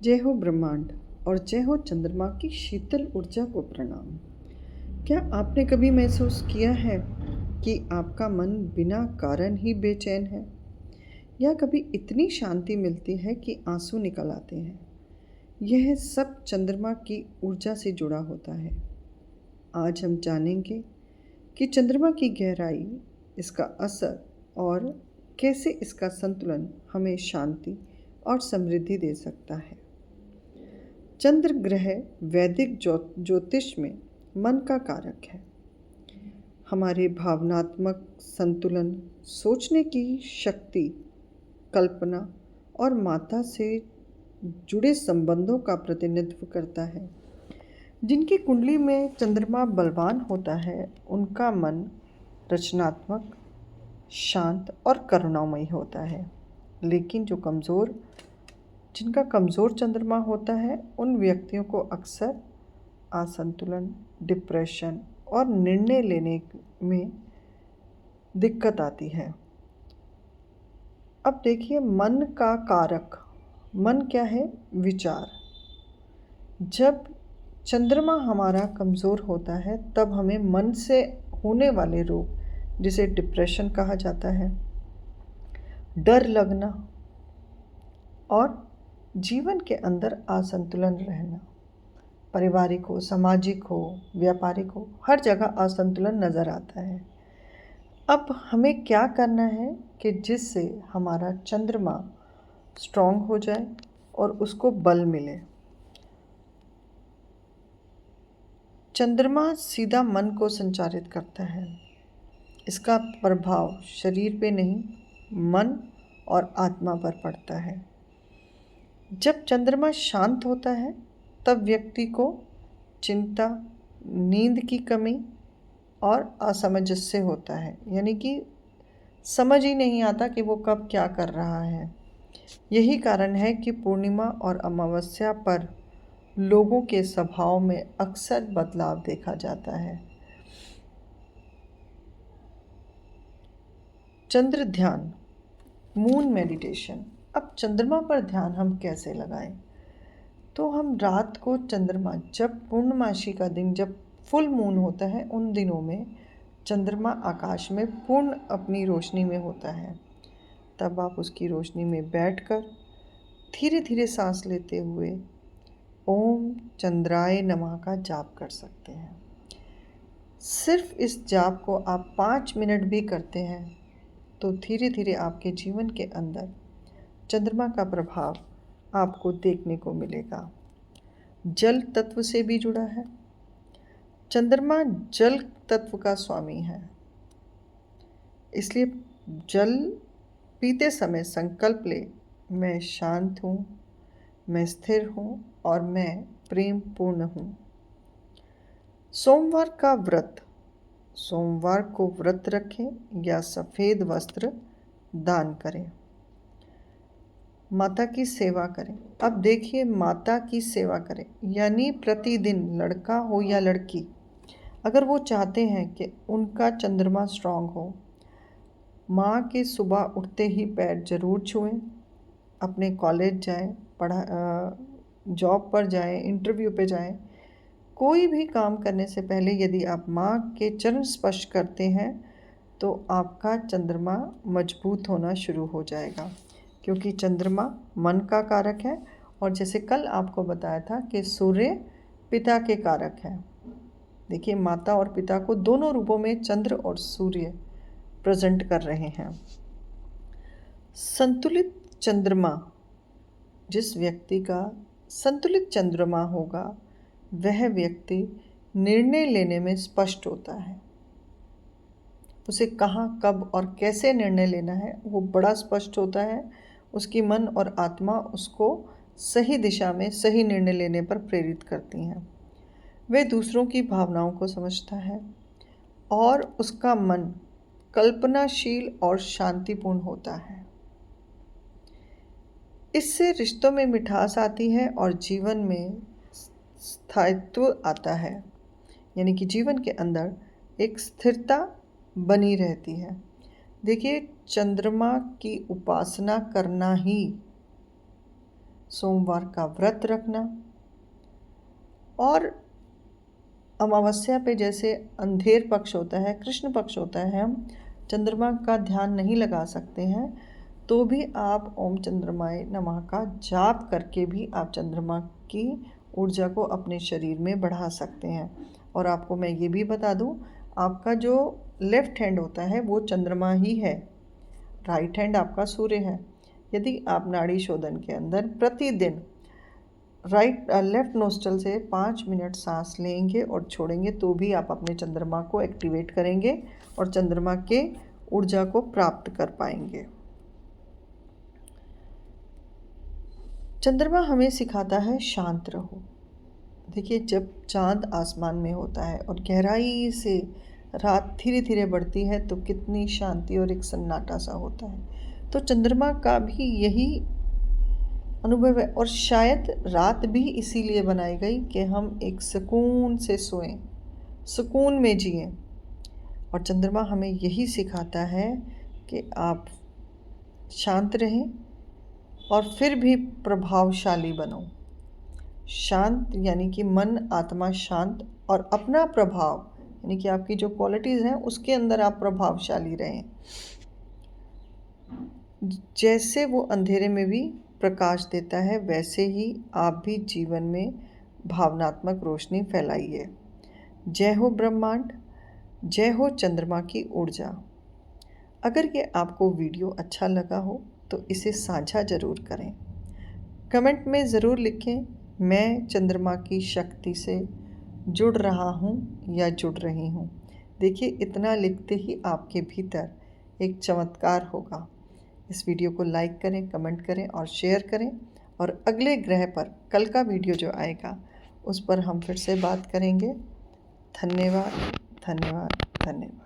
जय हो ब्रह्मांड और जय हो चंद्रमा की शीतल ऊर्जा को प्रणाम। क्या आपने कभी महसूस किया है कि आपका मन बिना कारण ही बेचैन है, या कभी इतनी शांति मिलती है कि आंसू निकल आते हैं? यह सब चंद्रमा की ऊर्जा से जुड़ा होता है। आज हम जानेंगे कि चंद्रमा की गहराई, इसका असर और कैसे इसका संतुलन हमें शांति और समृद्धि दे सकता है। चंद्र ग्रह वैदिक ज्योतिष में मन का कारक है। हमारे भावनात्मक संतुलन, सोचने की शक्ति, कल्पना और माता से जुड़े संबंधों का प्रतिनिधित्व करता है। जिनकी कुंडली में चंद्रमा बलवान होता है, उनका मन रचनात्मक, शांत और करुणामयी होता है। लेकिन जिनका कमज़ोर चंद्रमा होता है, उन व्यक्तियों को अक्सर असंतुलन, डिप्रेशन और निर्णय लेने में दिक्कत आती है। अब देखिए, मन का कारक। मन क्या है? विचार। जब चंद्रमा हमारा कमज़ोर होता है, तब हमें मन से होने वाले रोग, जिसे डिप्रेशन कहा जाता है, डर लगना और जीवन के अंदर असंतुलन रहना, पारिवारिक हो, सामाजिक हो, व्यापारिक हो, हर जगह असंतुलन नज़र आता है। अब हमें क्या करना है कि जिससे हमारा चंद्रमा स्ट्रॉन्ग हो जाए और उसको बल मिले। चंद्रमा सीधा मन को संचारित करता है। इसका प्रभाव शरीर पे नहीं, मन और आत्मा पर पड़ता है। जब चंद्रमा शांत होता है, तब व्यक्ति को चिंता, नींद की कमी और असमंजस्य होता है, यानी कि समझ ही नहीं आता कि वो कब क्या कर रहा है। यही कारण है कि पूर्णिमा और अमावस्या पर लोगों के स्वभाव में अक्सर बदलाव देखा जाता है। चंद्र ध्यान, मून मेडिटेशन। अब चंद्रमा पर ध्यान हम कैसे लगाएं? तो हम रात को चंद्रमा, जब पूर्णमासी का दिन, जब फुल मून होता है, उन दिनों में चंद्रमा आकाश में पूर्ण अपनी रोशनी में होता है। तब आप उसकी रोशनी में बैठकर धीरे धीरे सांस लेते हुए ओम चंद्राय नमः का जाप कर सकते हैं। सिर्फ इस जाप को आप 5 मिनट भी करते हैं तो धीरे धीरे आपके जीवन के अंदर चंद्रमा का प्रभाव आपको देखने को मिलेगा। जल तत्व से भी जुड़ा है। चंद्रमा जल तत्व का स्वामी है, इसलिए जल पीते समय संकल्प ले, मैं शांत हूँ, मैं स्थिर हूँ और मैं प्रेम पूर्ण हूँ। सोमवार का व्रत, सोमवार को व्रत रखें या सफ़ेद वस्त्र दान करें। माता की सेवा करें। अब देखिए, माता की सेवा करें यानी प्रतिदिन, लड़का हो या लड़की, अगर वो चाहते हैं कि उनका चंद्रमा स्ट्रांग हो, माँ के सुबह उठते ही पैर जरूर छुएं। अपने कॉलेज जाएं, जॉब पर जाएं, इंटरव्यू पे जाएं, कोई भी काम करने से पहले यदि आप माँ के चरण स्पर्श करते हैं तो आपका चंद्रमा मजबूत होना शुरू हो जाएगा, क्योंकि चंद्रमा मन का कारक है। और जैसे कल आपको बताया था कि सूर्य पिता के कारक हैं। देखिए, माता और पिता को दोनों रूपों में चंद्र और सूर्य प्रेजेंट कर रहे हैं। संतुलित चंद्रमा, जिस व्यक्ति का संतुलित चंद्रमा होगा, वह व्यक्ति निर्णय लेने में स्पष्ट होता है। उसे कहाँ, कब और कैसे निर्णय लेना है वो बड़ा स्पष्ट होता है। उसकी मन और आत्मा उसको सही दिशा में सही निर्णय लेने पर प्रेरित करती हैं। वह दूसरों की भावनाओं को समझता है और उसका मन कल्पनाशील और शांतिपूर्ण होता है। इससे रिश्तों में मिठास आती है और जीवन में स्थायित्व आता है, यानी कि जीवन के अंदर एक स्थिरता बनी रहती है। देखिए, चंद्रमा की उपासना करना ही सोमवार का व्रत रखना, और अमावस्या पे जैसे अंधेर पक्ष होता है, कृष्ण पक्ष होता है, हम चंद्रमा का ध्यान नहीं लगा सकते हैं, तो भी आप ओम चंद्रमाय नमः का जाप करके भी आप चंद्रमा की ऊर्जा को अपने शरीर में बढ़ा सकते हैं। और आपको मैं ये भी बता दूं, आपका जो लेफ्ट हैंड होता है वो चंद्रमा ही है, राइट हैंड आपका सूर्य है। यदि आप नाड़ी शोधन के अंदर प्रतिदिन लेफ्ट नोस्ट्रल से 5 मिनट सांस लेंगे और छोड़ेंगे, तो भी आप अपने चंद्रमा को एक्टिवेट करेंगे और चंद्रमा के ऊर्जा को प्राप्त कर पाएंगे। चंद्रमा हमें सिखाता है शांत रहो। देखिए, जब चांद आसमान में होता है और गहराई से रात धीरे धीरे बढ़ती है तो कितनी शांति और एक सन्नाटा सा होता है। तो चंद्रमा का भी यही अनुभव है, और शायद रात भी इसीलिए बनाई गई कि हम एक सुकून से सोएं, सुकून में जिएं। और चंद्रमा हमें यही सिखाता है कि आप शांत रहें और फिर भी प्रभावशाली बनो। शांत यानी कि मन आत्मा शांत, और अपना प्रभाव यानी कि आपकी जो क्वालिटीज़ हैं उसके अंदर आप प्रभावशाली रहें। जैसे वो अंधेरे में भी प्रकाश देता है, वैसे ही आप भी जीवन में भावनात्मक रोशनी फैलाइए। जय हो ब्रह्मांड, जय हो चंद्रमा की ऊर्जा। अगर ये आपको वीडियो अच्छा लगा हो तो इसे साझा ज़रूर करें। कमेंट में ज़रूर लिखें, मैं चंद्रमा की शक्ति से जुड़ रहा हूँ या जुड़ रही हूँ। देखिए, इतना लिखते ही आपके भीतर एक चमत्कार होगा। इस वीडियो को लाइक करें, कमेंट करें और शेयर करें। और अगले ग्रह पर कल का वीडियो जो आएगा उस पर हम फिर से बात करेंगे। धन्यवाद, धन्यवाद, धन्यवाद।